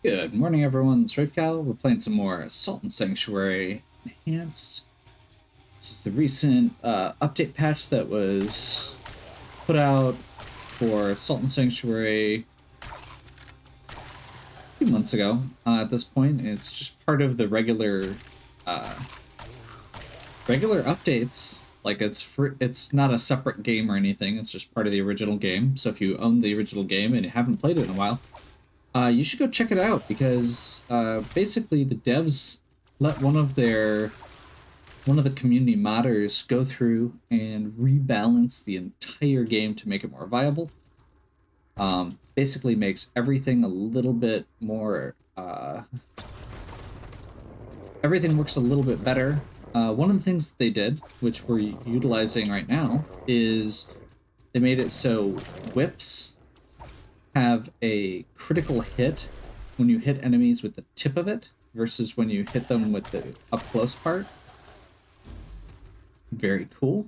Good morning, everyone. It's Ravecal. We're playing some more Sultan Sanctuary Enhanced. This is the recent update patch that was put out for Sultan Sanctuary a few months ago. At this point, it's just part of the uh, regular updates. Like it's free, it's not a separate game or anything. It's just part of the original game. So if you own the original game and you haven't played it in a while, you should go check it out because basically the devs let one of the community modders go through and rebalance the entire game to make it more viable. Basically makes everything a little bit more everything works a little bit better. One of the things that they did, which we're utilizing right now, is they made it so whips have a critical hit when you hit enemies with the tip of it versus when you hit them with the up close part. Very cool.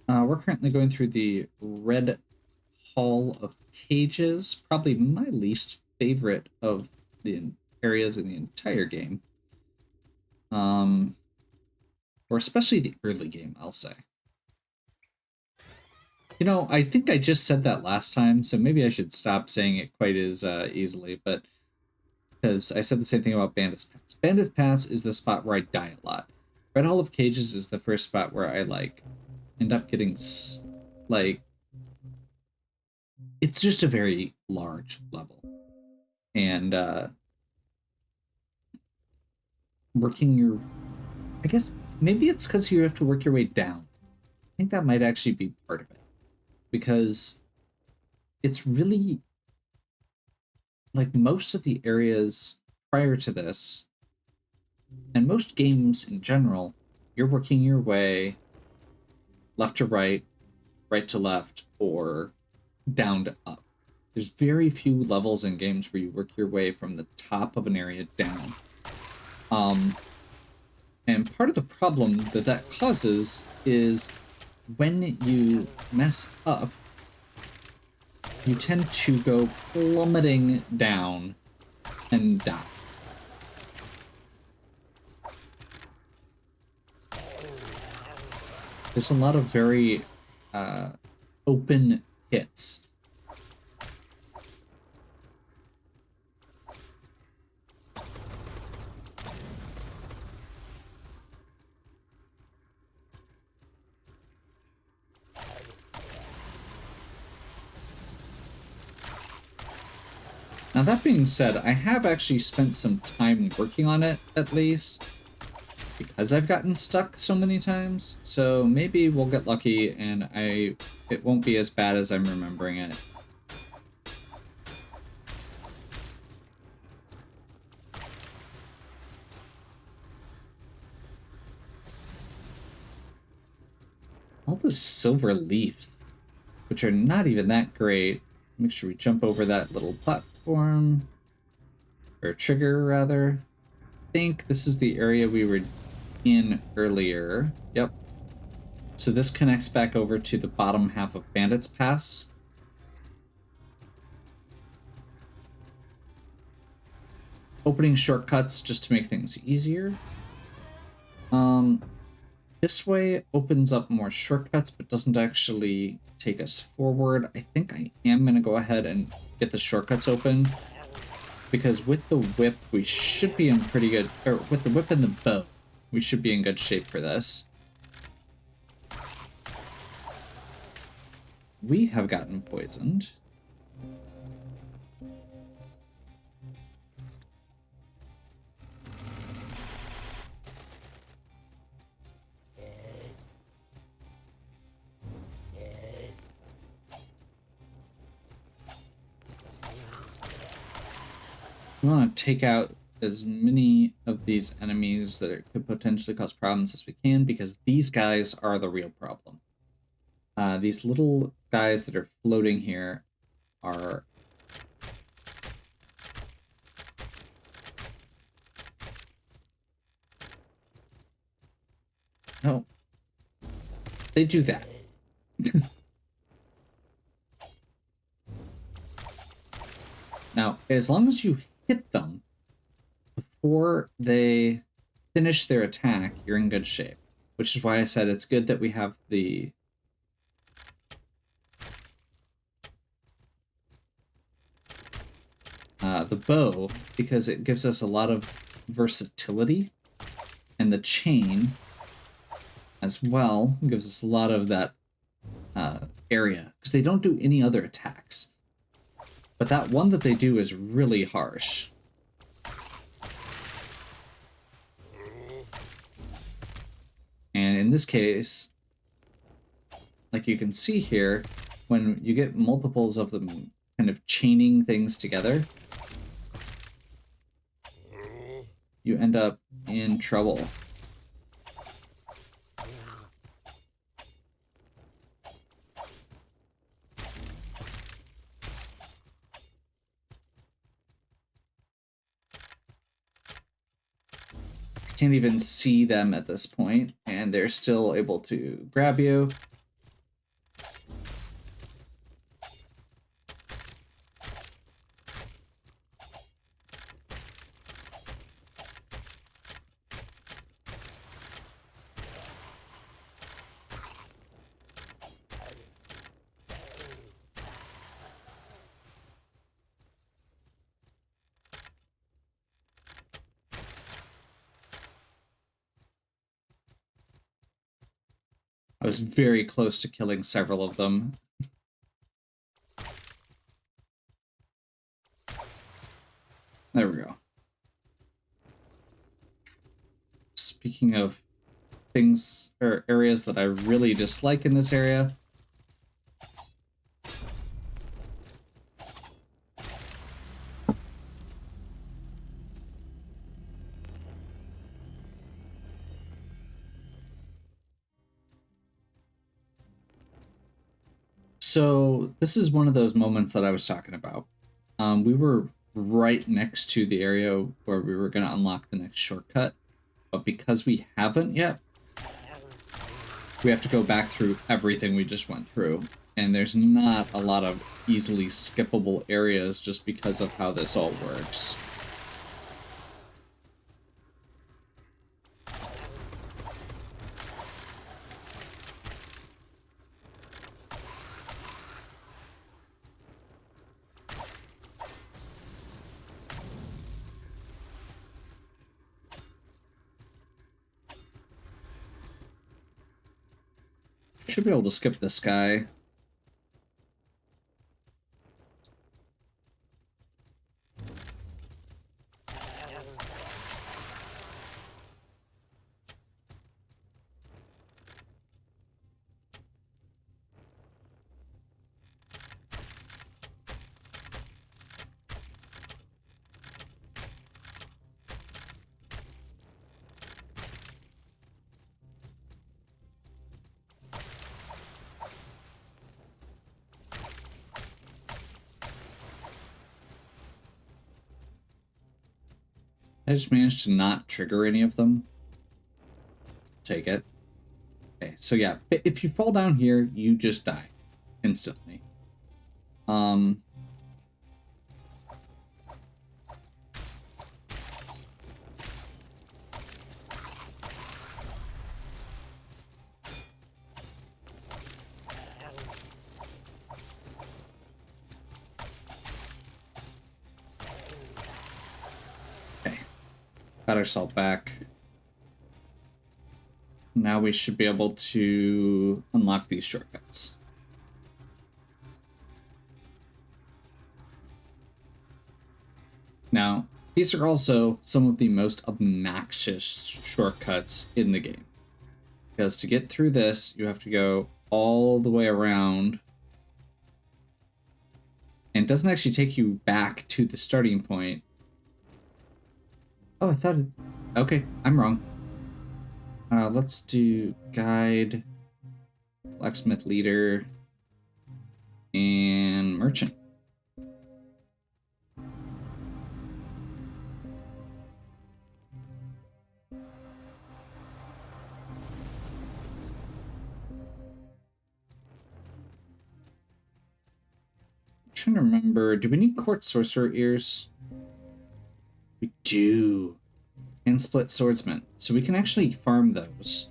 We're currently going through the Red Hall of Cages, probably my least favorite of the areas in the entire game. Or especially the early game, I'll say. You know, I think I just said that last time, so maybe I should stop saying it quite as easily, but because I said the same thing about Bandit's Pass. Bandit's Pass is the spot where I die a lot. Red Hall of Cages is the first spot where I end up getting like it's just a very large level, and working your I guess maybe it's because you have to work your way down. I think that might actually be part of it because it's really like most of the areas prior to this and most games in general, you're working your way left to right, right to left, or down to up. There's very few levels in games where you work your way from the top of an area down. Um, and part of the problem that that causes is when you mess up, you tend to go plummeting down and die. There's a lot of very open hits. Now, that being said, I have actually spent some time working on it, at least, because I've gotten stuck so many times. So maybe we'll get lucky and it won't be as bad as I'm remembering it. All those silver leaves, which are not even that great. Make sure we jump over that little platform, or trigger rather. I think this is the area we were in earlier. Yep. So this connects back over to the bottom half of Bandit's Pass. Opening shortcuts just to make things easier. This way opens up more shortcuts, but doesn't actually take us forward. I think I am going to go ahead and get the shortcuts open, because with the whip, we should be in pretty good, or with the whip and the bow, we should be in good shape for this. We have gotten poisoned. We want to take out as many of these enemies that could potentially cause problems as we can, because these guys are the real problem. These little guys that are floating here are... No. They do that. Now, as long as you hit them before they finish their attack, you're in good shape. Which is why I said it's good that we have the bow, because it gives us a lot of versatility, and the chain as well gives us a lot of that area, because they don't do any other attacks. But that one that they do is really harsh. And in this case, like you can see here, when you get multiples of them kind of chaining things together, you end up in trouble. Can't even see them at this point, and they're still able to grab you. I was very close to killing several of them. There we go. Speaking of things or areas that I really dislike in this area, so this is one of those moments that I was talking about. We were right next to the area where we were going to unlock the next shortcut, but because we haven't yet, we have to go back through everything we just went through, and there's not a lot of easily skippable areas just because of how this all works. Should be able to skip this guy. I just managed to not trigger any of them. Take it. Okay, so yeah, if you fall down here, you just die instantly. Okay, got ourselves back. Now we should be able to unlock these shortcuts. Now, these are also some of the most obnoxious shortcuts in the game. Because to get through this, you have to go all the way around. And it doesn't actually take you back to the starting point. Oh, I thought it... Okay, I'm wrong. Let's do guide, blacksmith leader, and merchant. trying to remember. Do we need quartz sorcerer ears? We do. And split swordsman. So we can actually farm those.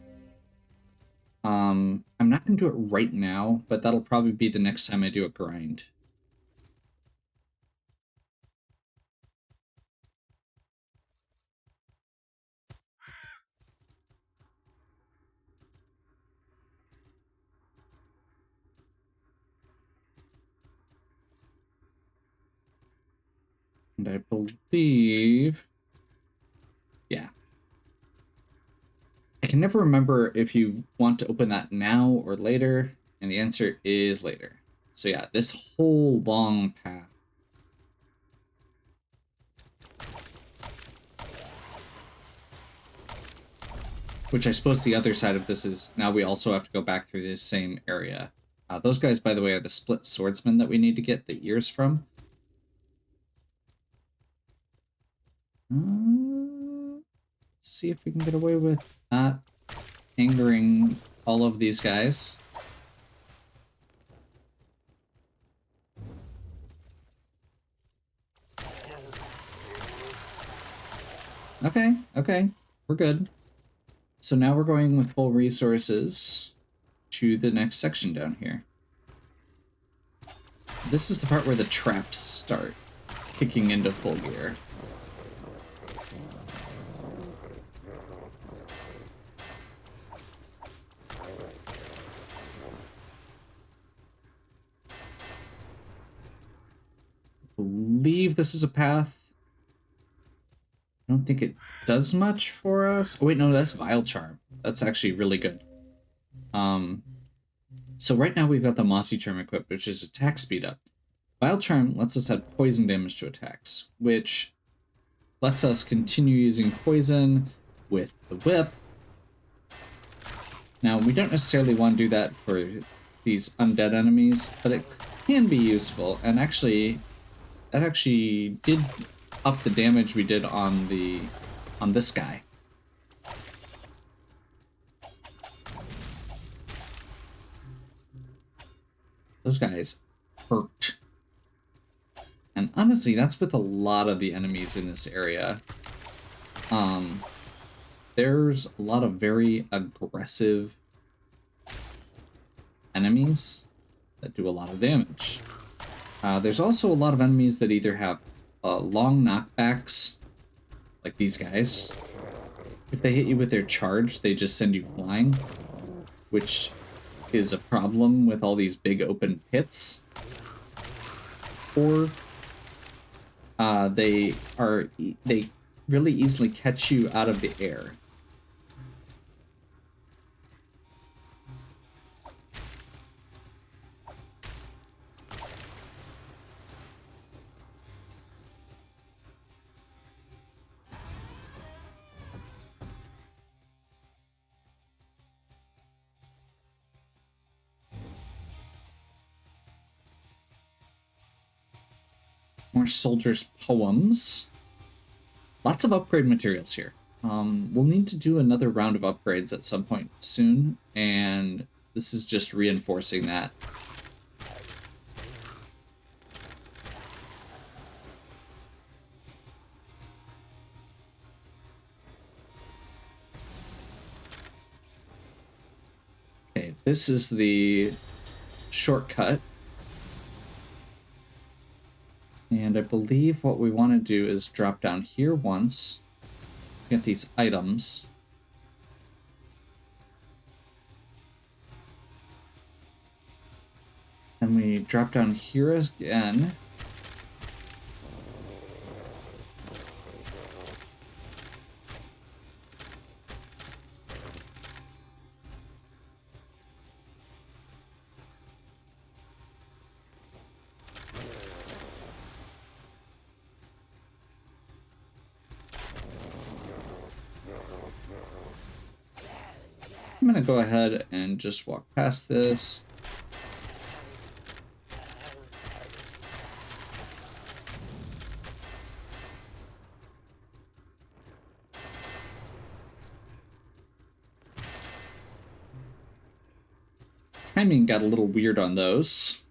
I'm not going to do it right now, but that'll probably be the next time I do a grind. And I believe... Yeah. I can never remember if you want to open that now or later, and the answer is later. So yeah, this whole long path. Which I suppose the other side of this is now we also have to go back through this same area. Those guys, by the way, are the split swordsmen that we need to get the ears from. Let's see if we can get away with not angering all of these guys. Okay, okay, we're good. So now we're going with full resources to the next section down here. This is the part where the traps start kicking into full gear. I believe this is a path. I don't think it does much for us. Oh wait, no, that's Vile Charm. That's actually really good. So right now we've got the Mossy Charm equipped, which is attack speed up. Vile Charm lets us add poison damage to attacks, which lets us continue using poison with the whip. Now, we don't necessarily want to do that for these undead enemies, but it can be useful, and actually, that actually did up the damage we did on this guy. Those guys hurt. And honestly, that's with a lot of the enemies in this area. There's a lot of very aggressive enemies that do a lot of damage. There's also a lot of enemies that either have long knockbacks, like these guys. If they hit you with their charge, they just send you flying, which is a problem with all these big open pits. Or they really easily catch you out of the air. More soldiers' poems. Lots of upgrade materials here. We'll need to do another round of upgrades at some point soon, and this is just reinforcing that. Okay, this is the shortcut. And I believe what we want to do is drop down here once, get these items. Then we drop down here again. I'm gonna go ahead and just walk past this. Timing got a little weird on those.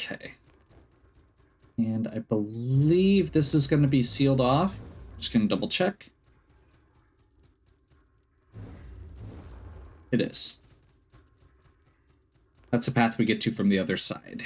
Okay. And I believe this is going to be sealed off. Just going to double check. It is. That's a path we get to from the other side.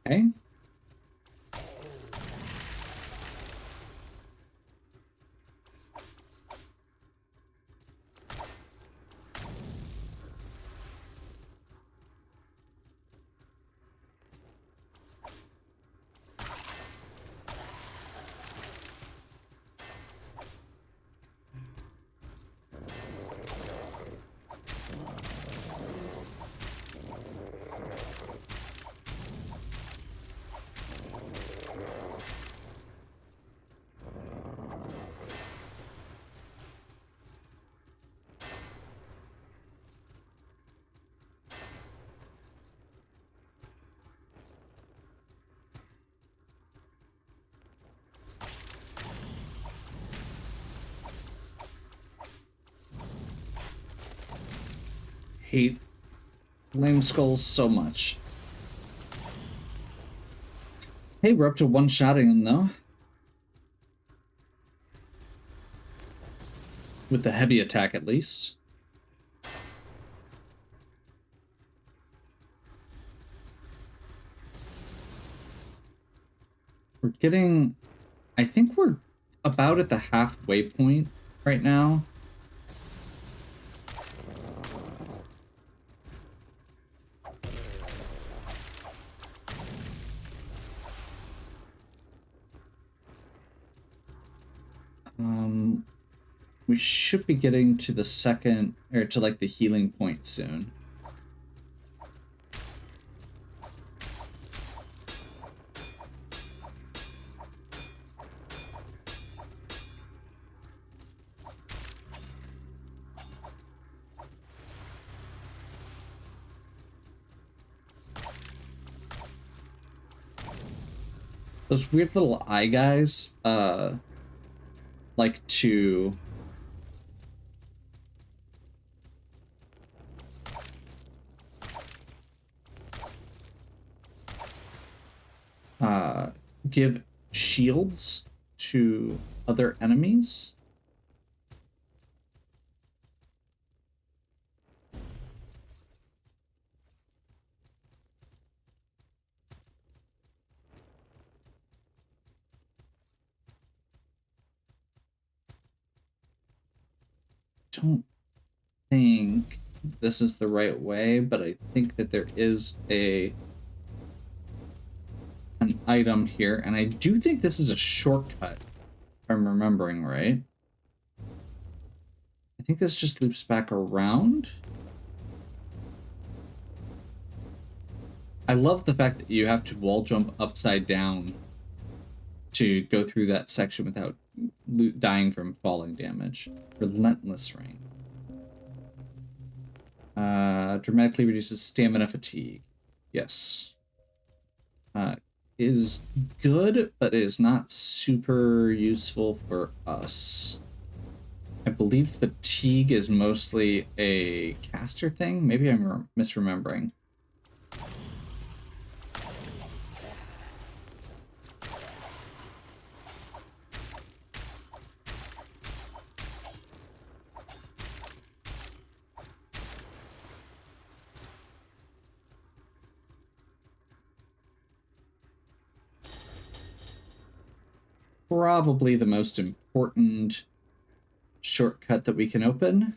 Okay. Hate Lame Skulls so much. Hey, we're up to one-shotting him, though. With the heavy attack, at least. We're getting... I think we're about at the halfway point right now. We should be getting to the second, or to like the healing point soon. Those weird little eye guys, like to... give shields to other enemies. Don't think this is the right way, but I think that there is an item here, and I do think this is a shortcut, if I'm remembering right. I think this just loops back around. I love the fact that you have to wall jump upside down to go through that section without dying from falling damage. Relentless Rain. Dramatically reduces stamina fatigue. Yes. Is good, but is not super useful for us. I believe fatigue is mostly a caster thing. Maybe I'm misremembering. Probably the most important shortcut that we can open.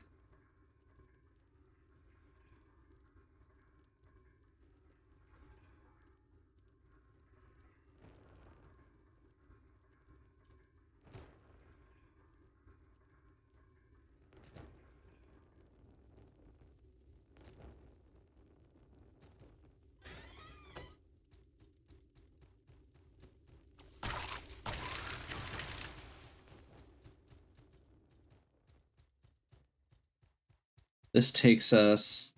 This takes us...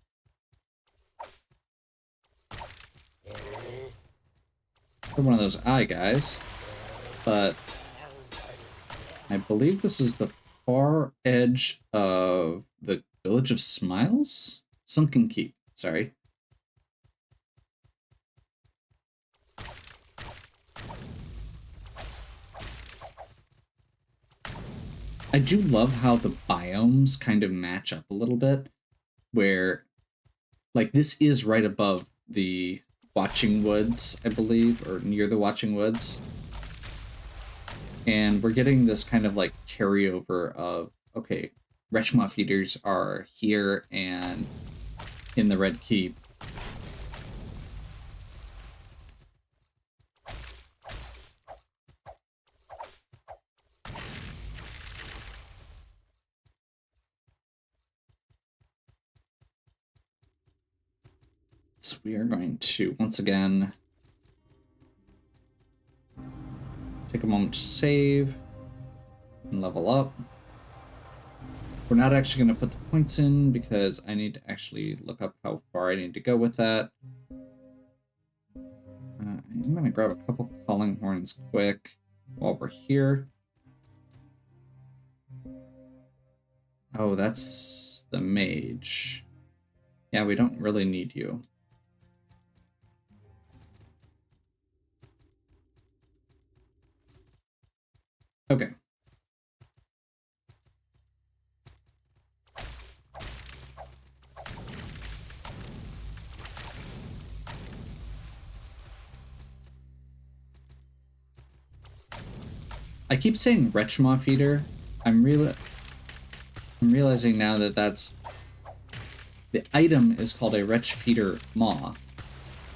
for one of those eye guys. But I believe this is the far edge of the Village of Smiles? Sunken Keep, sorry. I do love how the biomes kind of match up a little bit, where, like, this is right above the Watching Woods, I believe, or near the Watching Woods. And we're getting this kind of, like, carryover of, okay, Wretchmoth Eaters are here and in the Red Keep. So we are going to, once again, take a moment to save and level up. We're not actually going to put the points in because I need to actually look up how far I need to go with that. I'm going to grab a couple calling horns quick while we're here. Oh, that's the mage. Yeah, we don't really need you. Okay. I keep saying Wretchmoth Eater. I'm realizing now that that's... the item is called a Wretch Feeder Maw.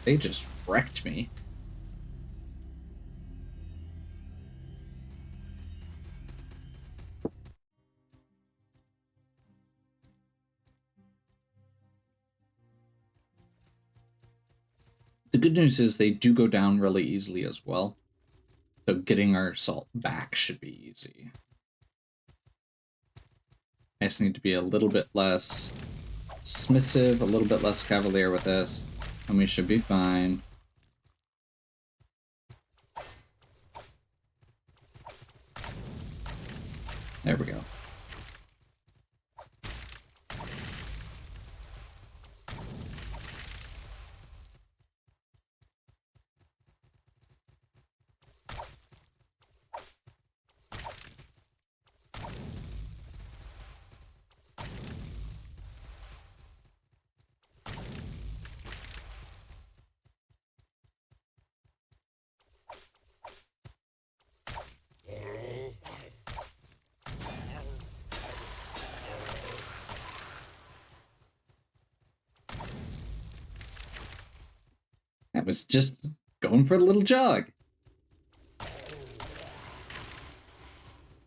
They just wrecked me. The good news is they do go down really easily as well. So getting our salt back should be easy. I just need to be a little bit less dismissive, a little bit less cavalier with this, and we should be fine. There we go. I was just going for a little jog.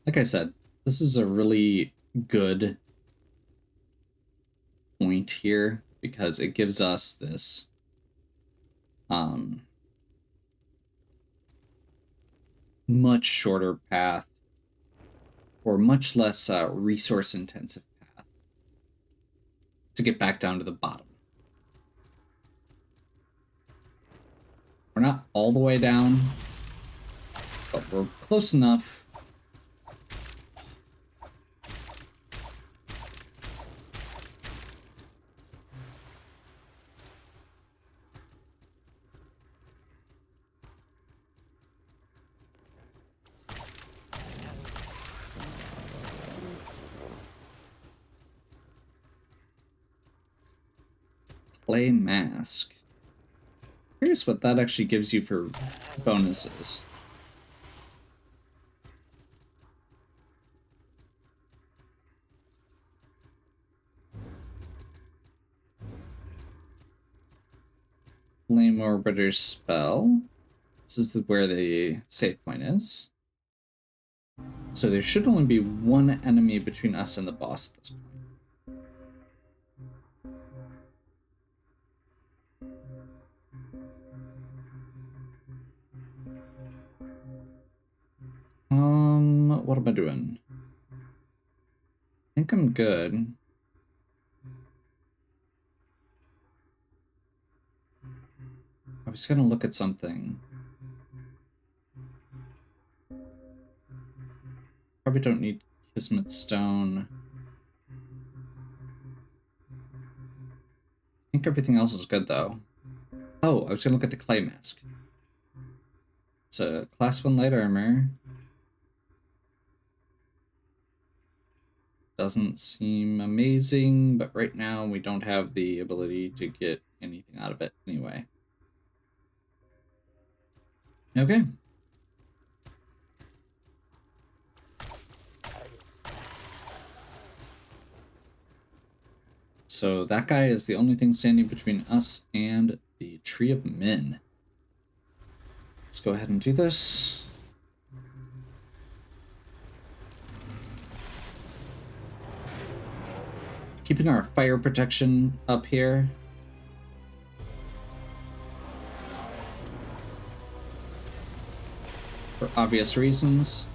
Like I said, this is a really good point here because it gives us this much shorter path or much less resource intensive path to get back down to the bottom. We're not all the way down, but we're close enough. Play mask. Curious what that actually gives you for bonuses. Flame Orbiter's spell. This is where the save point is. So there should only be one enemy between us and the boss at this point. What am I doing? I think I'm good. was gonna look at something. Probably don't need Kismet Stone. I think everything else is good though. Oh, I was gonna look at the clay mask. It's a class 1 light armor. Doesn't seem amazing, but right now we don't have the ability to get anything out of it anyway. Okay. So that guy is the only thing standing between us and the Tree of Men. Let's go ahead and do this. Keeping our fire protection up here. For obvious reasons.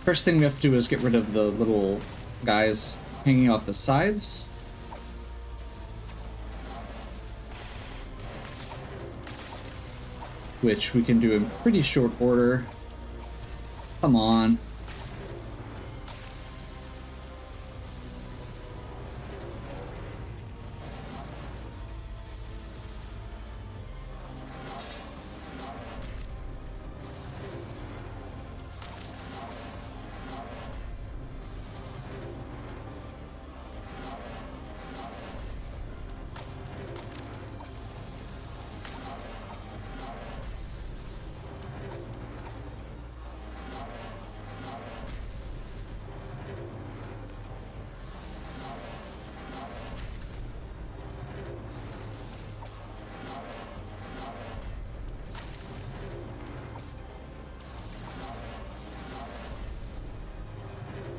First thing we have to do is get rid of the little guys hanging off the sides. Which we can do in pretty short order. Come on.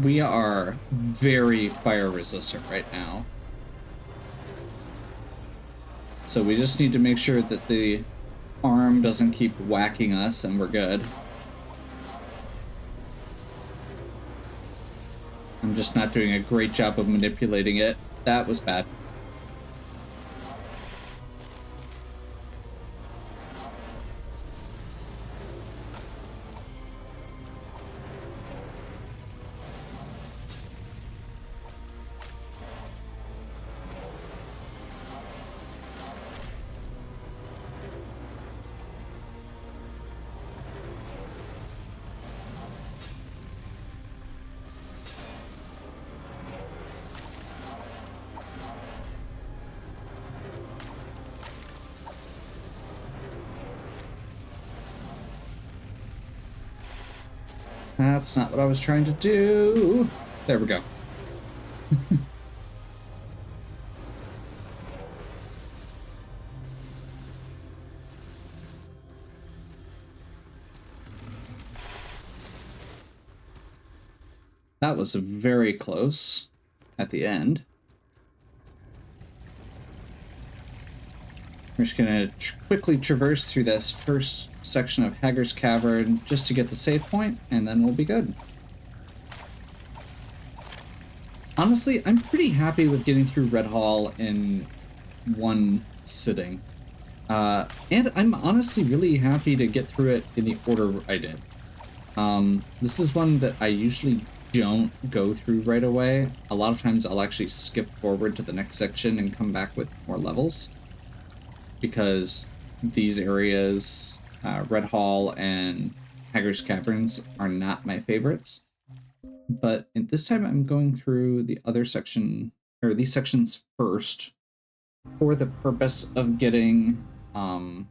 We are very fire resistant right now. So we just need to make sure that the arm doesn't keep whacking us and we're good. I'm just not doing a great job of manipulating it. That was bad. That's not what I was trying to do. There we go. That was very close at the end. We're just gonna quickly traverse through this first section of Hager's Cavern just to get the save point, and then we'll be good. Honestly, I'm pretty happy with getting through Red Hall in one sitting. And I'm honestly really happy to get through it in the order I did. This is one that I usually don't go through right away. A lot of times I'll actually skip forward to the next section and come back with more levels. Because these areas, Red Hall and Hager's Caverns, are not my favorites. But this time I'm going through the other section, or these sections first, for the purpose of getting to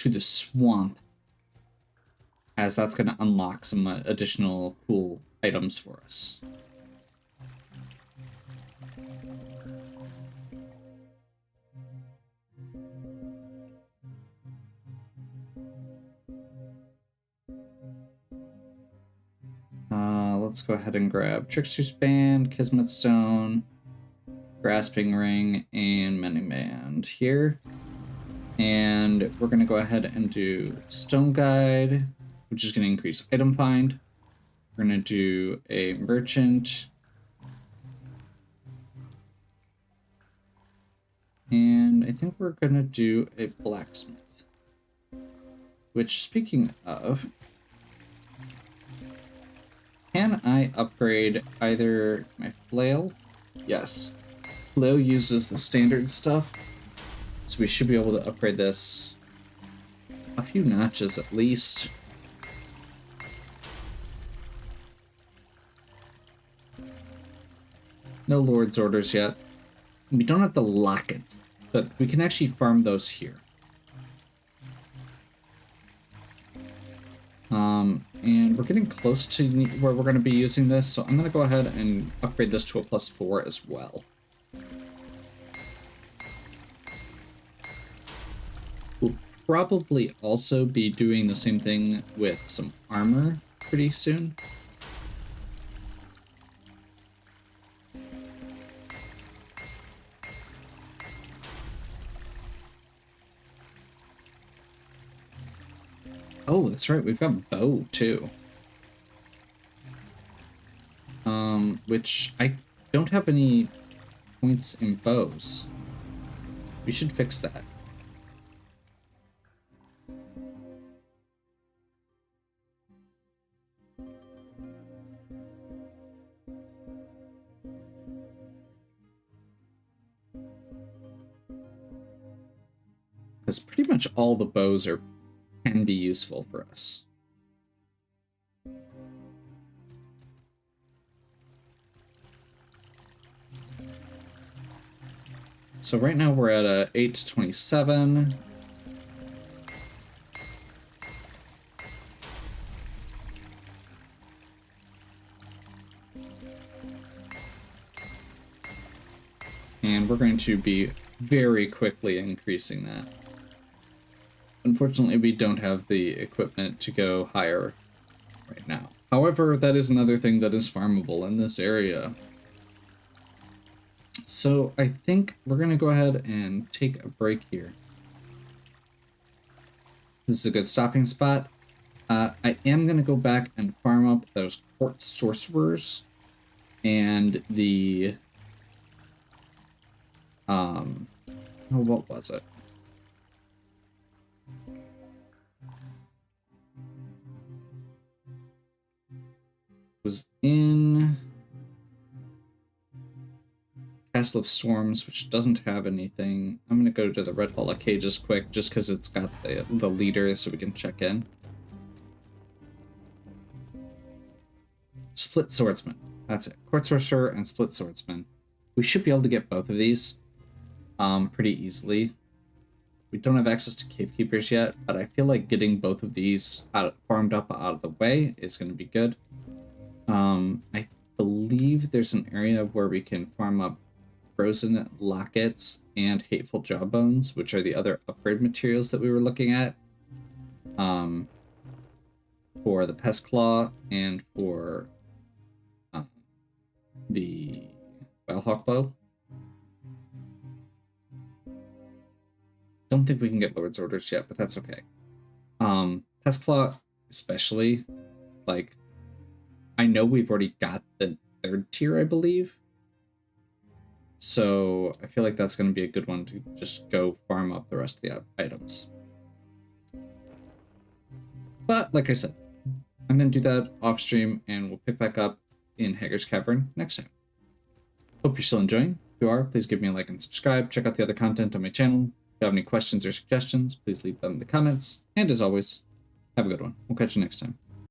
the swamp, as that's going to unlock some additional cool items for us. Let's go ahead and grab Trickster's Band, Kismet Stone, Grasping Ring, and Mending Band here. And we're going to go ahead and do Stone Guide, which is going to increase item find. We're going to do a Merchant. And I think we're gonna do a blacksmith. Which, speaking of, can I upgrade either my flail? Yes. Flail uses the standard stuff, so we should be able to upgrade this a few notches at least. No Lord's orders yet. We don't have the lockets, but we can actually farm those here. And we're getting close to where we're going to be using this, so I'm going to go ahead and upgrade this to a +4 as well. We'll probably also be doing the same thing with some armor pretty soon. Oh, that's right, we've got bow too. Which I don't have any points in bows. We should fix that. Because pretty much all the bows can be useful for us. So right now we're at a 8 to 27. And we're going to be very quickly increasing that. Unfortunately, we don't have the equipment to go higher right now. However, that is another thing that is farmable in this area. So I think we're going to go ahead and take a break here. This is a good stopping spot. I am going to go back and farm up those court sorcerers and the... oh, what was it? Was in Castle of Storms, which doesn't have anything. I'm gonna go to the Red Hall of Cages quick, just because it's got the leader, so we can check in. Split Swordsman. That's it. Court Sorcerer and Split Swordsman. We should be able to get both of these pretty easily. We don't have access to Cave Keepers yet, but I feel like getting both of these farmed up out of the way is going to be good. I believe there's an area where we can farm up Frozen Lockets and Hateful Jawbones, which are the other upgrade materials that we were looking at. For the Pest Claw and for the Wildhawk Bow. Don't think we can get Lord's Orders yet, but that's okay. Pest Claw especially, like, I know we've already got the 3rd tier, I believe. So I feel like that's going to be a good one to just go farm up the rest of the items. But like I said, I'm going to do that off stream and we'll pick back up in Hager's Cavern next time. Hope you're still enjoying. If you are, please give me a like and subscribe. Check out the other content on my channel. If you have any questions or suggestions, please leave them in the comments. And as always, have a good one. We'll catch you next time.